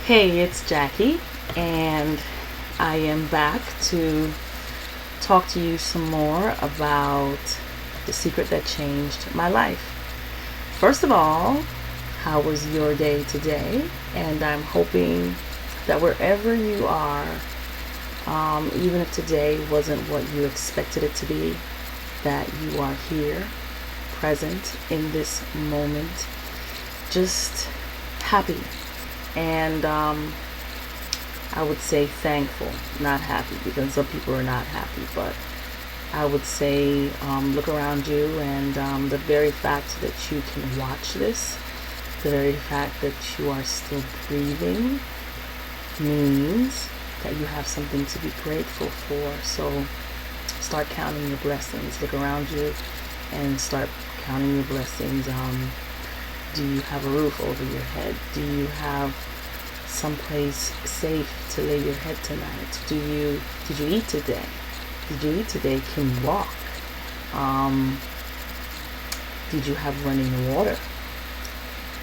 Hey, it's Jackie, and I am back to talk to you some more about the secret that changed my life. First of all, how was your day today? And I'm hoping that wherever you are, even if today wasn't what you expected it to be, that you are here, present in this moment, just happy. And I would say thankful, not happy, because some people are not happy. But I would say look around you, and the very fact that you can watch this, the very fact that you are still breathing, means that you have something to be grateful for. So start counting your blessings. Look around you and start counting your blessings. Do you have a roof over your head? Do you have someplace safe to lay your head tonight? Did you eat today? Did you eat today? Can you walk? Did you have running water?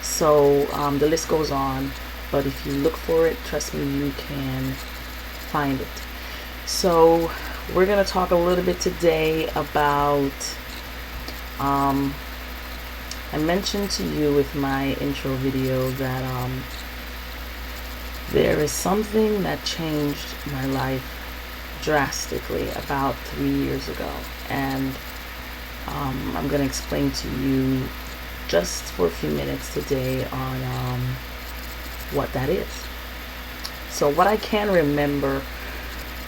So the list goes on, but if you look for it, trust me, you can find it. So we're going to talk a little bit today about I mentioned to you with my intro video that there is something that changed my life drastically about 3 years ago, and I'm going to explain to you just for a few minutes today on what that is. So what I can remember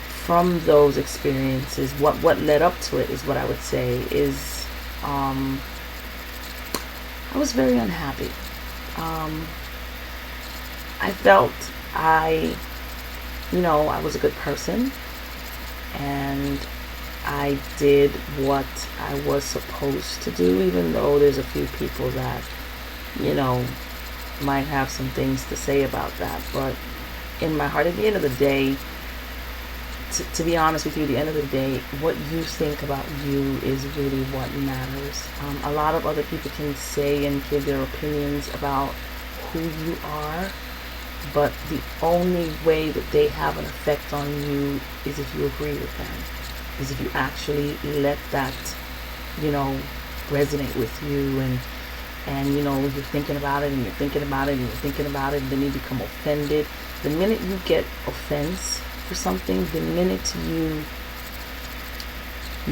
from those experiences, what led up to it is what I would say is I was very unhappy. I felt I was a good person, and I did what I was supposed to do, even though there's a few people that, might have some things to say about that. But in my heart, at the end of the day, to be honest with you, at the end of the day, what you think about you is really what matters. A lot of other people can say and give their opinions about who you are, but the only way that they have an effect on you is if you agree with them, is if you actually let that, resonate with you, and you're thinking about it, and you're thinking about it, and you're thinking about it, and then you become offended. The minute you get offense for something, the minute you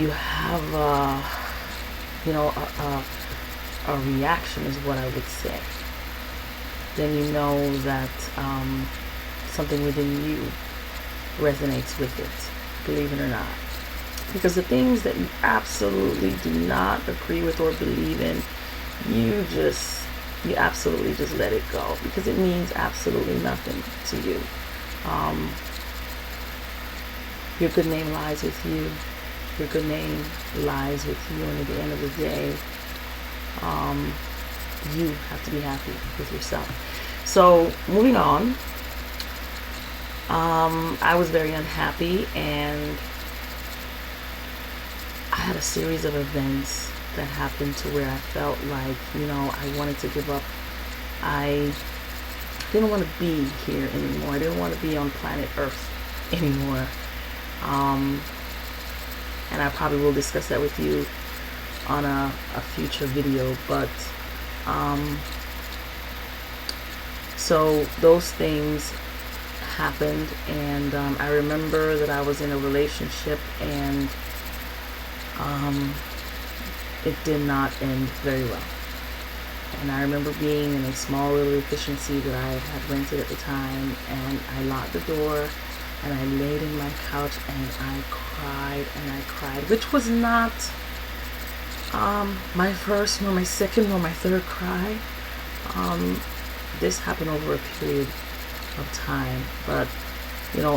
have a reaction is what I would say, then you know that something within you resonates with it, believe it or not. Because the things that you absolutely do not agree with or believe in, you absolutely just let it go, because it means absolutely nothing to you. Your good name lies with you. Your good name lies with you, and at the end of the day, you have to be happy with yourself. So moving on, I was very unhappy, and I had a series of events that happened to where I felt like, I wanted to give up. I didn't want to be here anymore. I didn't want to be on planet Earth anymore. And I probably will discuss that with you on a future video. But so those things happened, and I remember that I was in a relationship, and it did not end very well. And I remember being in a small little efficiency that I had rented at the time, and I locked the door, and I laid in my couch, and I cried, which was not my first, nor my second, nor my third cry. This happened over a period of time, but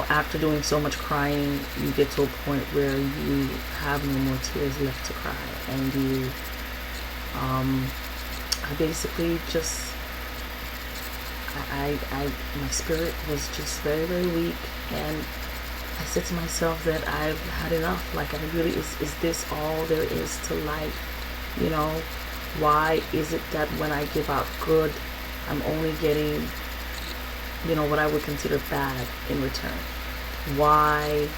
after doing so much crying, you get to a point where you have no more tears left to cry, and you I basically just my spirit was just very, very weak, and I said to myself that I've had enough. Like, I really, is this all there is to life? Why is it that when I give out good, I'm only getting what I would consider bad in return. Why,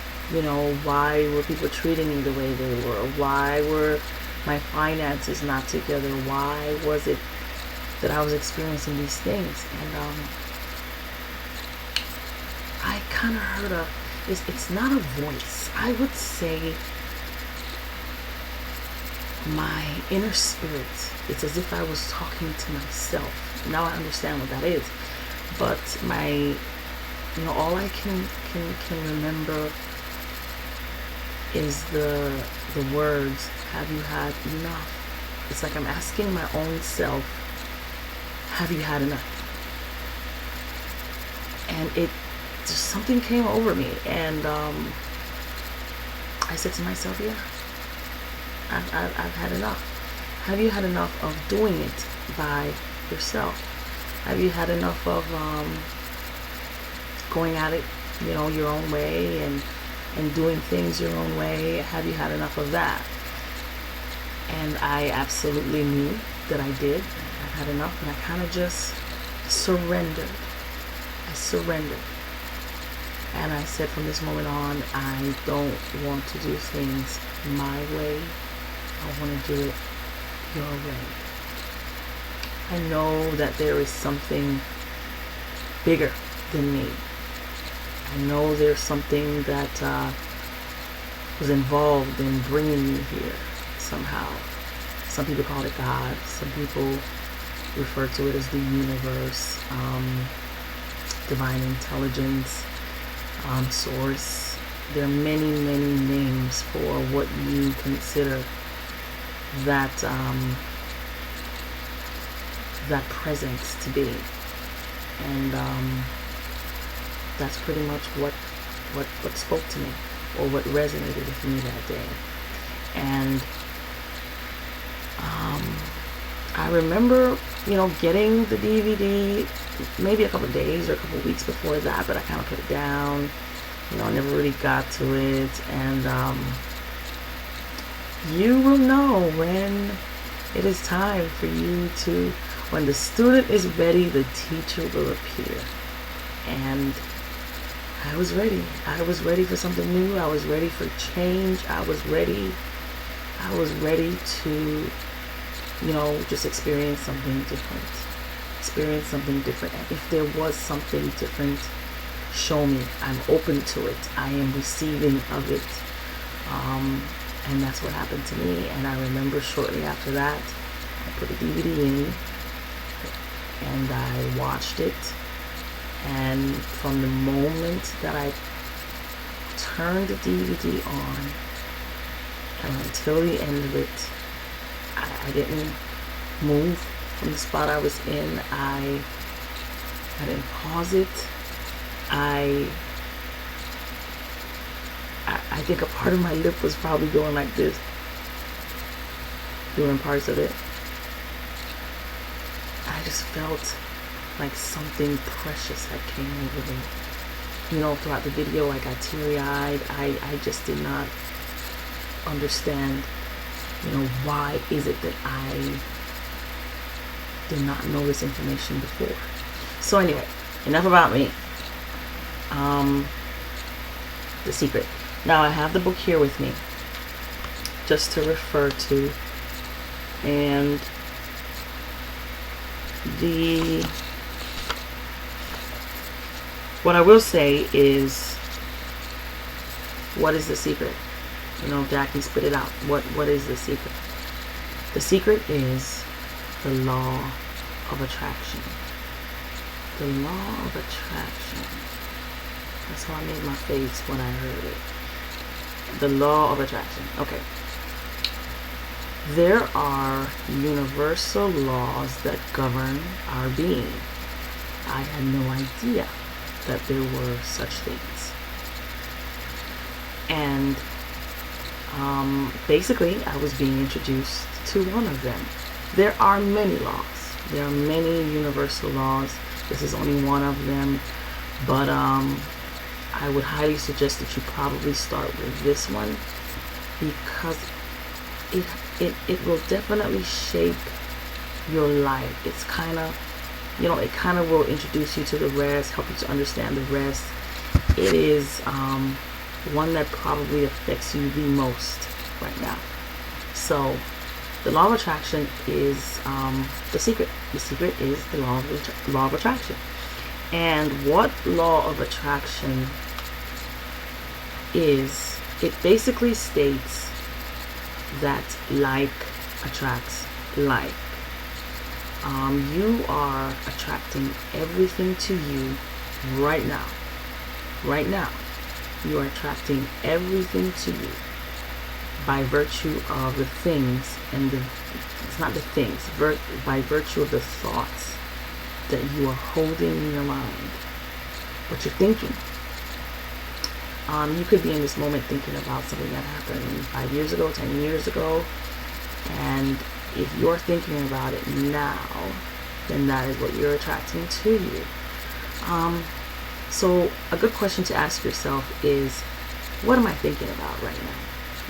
why were people treating me the way they were? Why were my finances not together? Why was it that I was experiencing these things? And I kind of heard it's not a voice. I would say my inner spirit. It's as if I was talking to myself. Now I understand what that is. But all I can remember is the words, have you had enough? It's like I'm asking my own self, have you had enough? And just something came over me, and I said to myself, yeah, I've had enough. Have you had enough of doing it by yourself? Have you had enough of going at it, your own way and doing things your own way? Have you had enough of that? And I absolutely knew that I did. I had enough, and I kind of just surrendered. I surrendered. And I said, from this moment on, I don't want to do things my way. I want to do it your way. I know that there is something bigger than me. I know there's something that was involved in bringing me here somehow. Some people call it God. Some people refer to it as the universe, divine intelligence, source. There are many, many names for what you consider that presence to be. And that's pretty much what spoke to me, or what resonated with me that day. And I remember, getting the DVD maybe a couple of days or a couple of weeks before that, but I kind of put it down. I never really got to it. And you will know when it is time for you to, when the student is ready, the teacher will appear. And I was ready. I was ready for something new. I was ready for change. I was ready to, just experience something different. Experience something different. And if there was something different, show me. I'm open to it. I am receiving of it. And that's what happened to me. And I remember shortly after that, I put a DVD in and I watched it. And from the moment that I turned the DVD on and until the end of it, I didn't move from the spot I was in. I didn't pause it. I think a part of my lip was probably going like this during parts of it. I just felt like something precious had came over me. Throughout the video, I got teary-eyed. I just did not understand, why is it that I did not know this information before. So anyway, enough about me. The Secret. Now I have the book here with me just to refer to, and what I will say is, what is the secret? Jackie, spit it out. What is the secret? The secret is the law of attraction. The law of attraction. That's how I made my face when I heard it. The law of attraction. Okay. There are universal laws that govern our being. I had no idea that there were such things. And basically, I was being introduced to one of them. There are many laws. There are many universal laws. This is only one of them. But I would highly suggest that you probably start with this one, because it will definitely shape your life. It's kind of it kind of will introduce you to the rest, help you to understand the rest. It is one that probably affects you the most right now. So the law of attraction is the secret. The secret is the law of attraction. And what law of attraction is, it basically states that like attracts like. You are attracting everything to you right now. Right now, you are attracting everything to you by virtue of the things it's not the things, by virtue of the thoughts that you are holding in your mind, what you're thinking. You could be in this moment thinking about something that happened 5 years ago, 10 years ago, and if you're thinking about it now, then that is what you're attracting to you. So a good question to ask yourself is, what am I thinking about right now?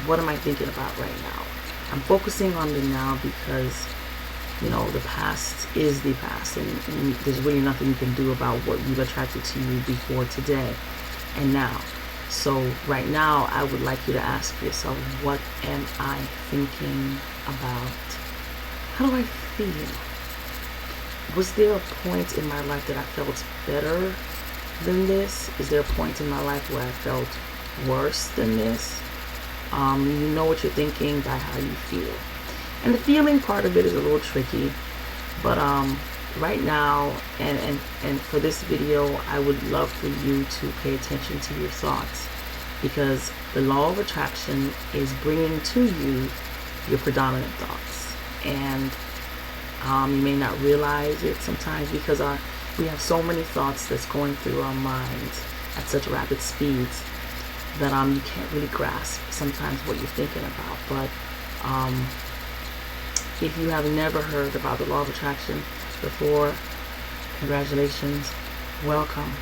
What am I thinking about right now? I'm focusing on the now because, the past is the past, and there's really nothing you can do about what you've attracted to you before today and now. So right now, I would like you to ask yourself, what am I thinking about? How do I feel? Was there a point in my life that I felt better than this? Is there a point in my life where I felt worse than this? You know what you're thinking by how you feel. And the feeling part of it is a little tricky, but right now, and for this video, I would love for you to pay attention to your thoughts, because the law of attraction is bringing to you your predominant thoughts. And you may not realize it sometimes because we have so many thoughts that's going through our minds at such rapid speeds that you can't really grasp sometimes what you're thinking about. But if you have never heard about the law of attraction before, congratulations. Welcome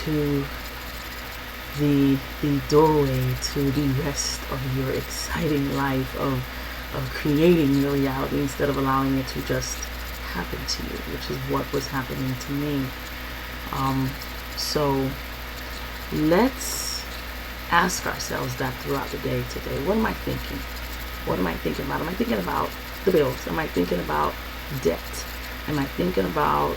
to the doorway to the rest of your exciting life of creating your reality instead of allowing it to just happen to you, which is what was happening to me. So let's ask ourselves that throughout the day today. What am I thinking? What am I thinking about? Am I thinking about the bills? Am I thinking about debt? Am I thinking about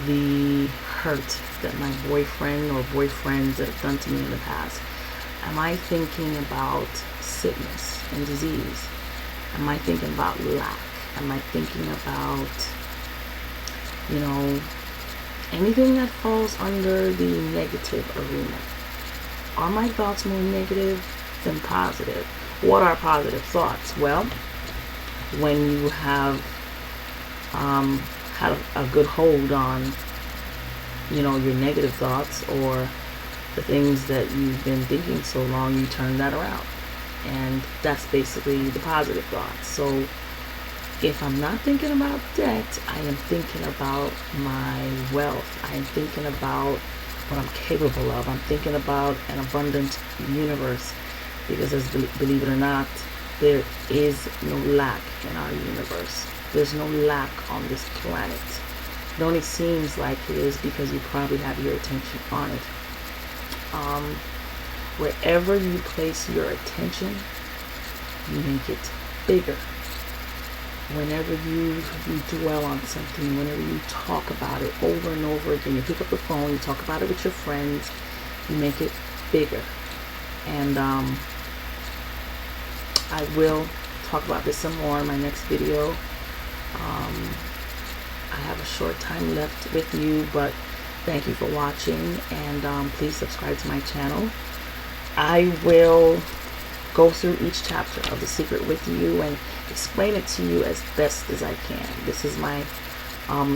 the hurt that my boyfriend or boyfriends that have done to me in the past? Am I thinking about sickness and disease? Am I thinking about lack? Am I thinking about, anything that falls under the negative arena? Are my thoughts more negative than positive? What are positive thoughts? Well, when you have had a good hold on, your negative thoughts or the things that you've been thinking so long, you turn that around. And that's basically the positive thoughts. So if I'm not thinking about debt, I am thinking about my wealth. I am thinking about what I'm capable of. I'm thinking about an abundant universe, because believe it or not, there is no lack in our universe. There's no lack on this planet. It only seems like it is because you probably have your attention on it. Wherever you place your attention, you make it bigger. Whenever you dwell on something, whenever you talk about it over and over again, you pick up the phone, you talk about it with your friends, you make it bigger. And I will talk about this some more in my next video. I have a short time left with you, but thank you for watching, and please subscribe to my channel. I will go through each chapter of The Secret with you and explain it to you as best as I can. This is my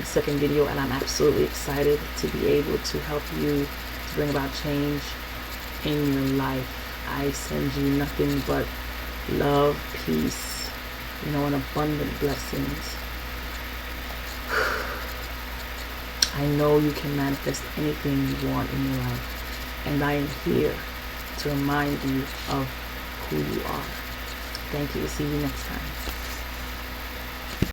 second video, and I'm absolutely excited to be able to help you to bring about change in your life. I send you nothing but love, peace, and abundant blessings. I know you can manifest anything you want in your life, and I am here to remind you of who you are. Thank you. See you next time.